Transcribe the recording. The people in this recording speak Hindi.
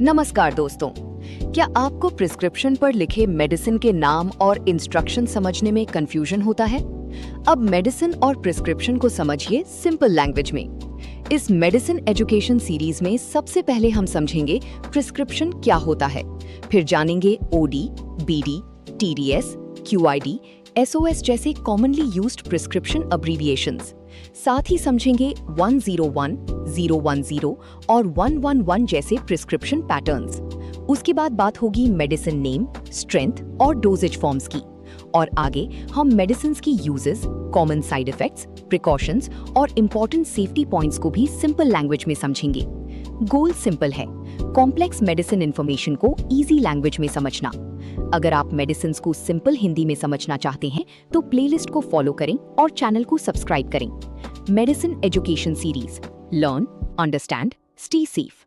नमस्कार दोस्तों, क्या आपको प्रिस्क्रिप्शन पर लिखे मेडिसिन के नाम और इंस्ट्रक्शन समझने में कंफ्यूजन होता है? अब मेडिसिन और प्रिस्क्रिप्शन को समझिए सिंपल लैंग्वेज में। इस मेडिसिन एजुकेशन सीरीज में सबसे पहले हम समझेंगे प्रिस्क्रिप्शन क्या होता है, फिर जानेंगे ओडी, बीडी, टीडीएस, क्यूआईडी, एसओएस जैसे कॉमनली यूज्ड प्रिस्क्रिप्शन अब्रीविएशंस। साथ ही समझेंगे 101, 010 और 111 जैसे प्रिस्क्रिप्शन पैटर्न्स। उसके बाद बात होगी मेडिसिन नेम, स्ट्रेंथ और डोजेज फॉर्म्स की। और आगे हम मेडिसिन की uses, common side effects, precautions और इंपॉर्टेंट सेफ्टी पॉइंट्स को भी सिंपल लैंग्वेज में समझेंगे। गोल सिंपल है, कॉम्प्लेक्स मेडिसिन इंफॉर्मेशन को इजी लैंग्वेज में समझना। अगर आप मेडिसिन को सिंपल हिंदी में समझना चाहते हैं तो प्लेलिस्ट को फॉलो करें और चैनल को सब्सक्राइब करें। Medicine education series, learn, understand, stay safe.